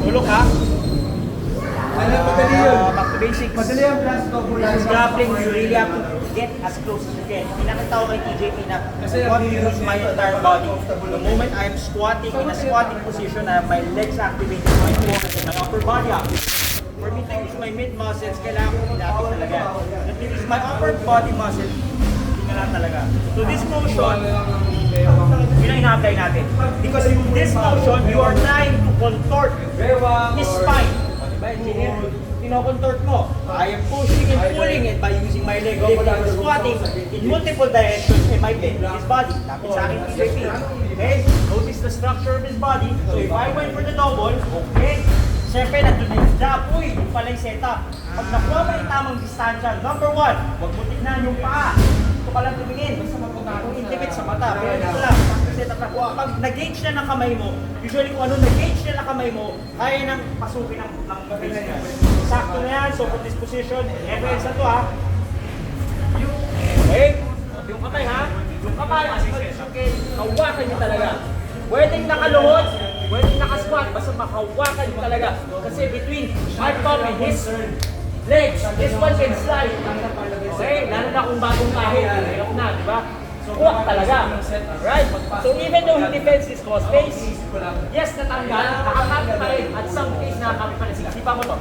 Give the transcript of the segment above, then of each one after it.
Tulog ha? Madali yun. Back to basics. Madali yung plus double. This is grappling, you really have to get as close as you can. Pinakita ko kay TJP na I want to use my entire body. The moment I am squatting in a squatting position, I have my legs activated, my focus, and my upper body activated. For me to use my mid muscles, kailangan ko ilapit talaga. If it is my upper body muscle, tingnan talaga. So this motion, yun ang ina-apply natin. Because in this motion, you are trying to contort his spine. Diba, engineer? Kino-contort mo. I am pushing and pulling it by using my leg, lifting and squatting in multiple directions and my bend his body. Lapit sa akin TJP. Okay? Notice the structure of his body. So if I went for the double, okay? Siyempre, nandun na yung jab. Uy, yung pala yung setup. Pag nakuha mo yung tamang distansya, number one, huwag mo tignan yung paa. Ito ka lang tumingin. Kung intimate sa mata, pero dito lang, setup na. Pag nag-gauge na ng kamay mo, usually kung ano nag-gauge na ng kamay mo, kaya nang pasukin ng face niya. Sakto na yan, so put this position, reference na to ha. Okay, yung kamay ha, yung kamay, okay, hawakan nyo talaga. Pwedeng nakaluhod, pwedeng nakasquat, basta makawakan nyo talaga. Kasi between my palm and his legs, this one can slide. Okay, lalo na kung bagong kahit, ayok na, di ba? So, huwag talaga. Right? So, even though he defends his cross face, yes, natanggal, nakakapit pa rin. At some case, nakakapit pa rin. Sipa mo to.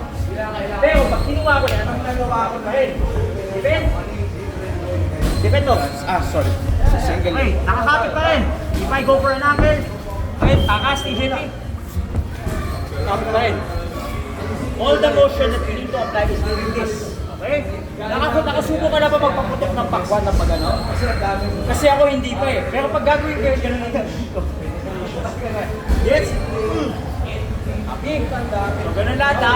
Pero, pag kinuha ko yan, nakakapit pa rin. Defend. Defend mo. Sorry. Single. Okay, nakakapit pa rin. If I go for an angle, okay, takas, TJP. Nakakapit pa rin. All the motion that you need to apply is doing this. Okay? Nakasubo ka na ba magpaputok ng pakwan ng pag-ano? Kasi ako hindi pa eh. Pero pag gagawin ko yun, gano'n lang dito. Yes? Aping. So, gano'n lahat ha.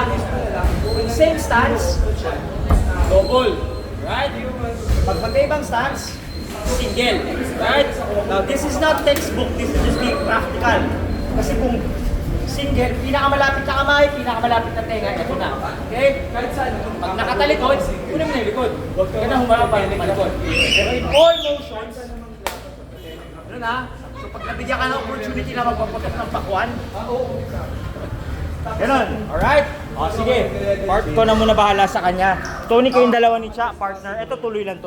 Same stance. Double. Right? Pag magkaibang stance, single. Right? Now, this is not textbook. This is just being practical. Kasi kung single, pinakamalapit na kamay, pinakamalapit na tenga, ito na. Okay? Kahit saan, pag nakatalikod, kunin mo na yung likod. Huwag ka na humarap para malikod. Pero in all motions, ano na? So pag nabigyan ka ng opportunity na magpaputok ng pakwan, ganun. Alright? O sige, part ko na muna bahala sa kanya. Tony, kayong dalawa ni Cha, partner. Ito tuloy lang to.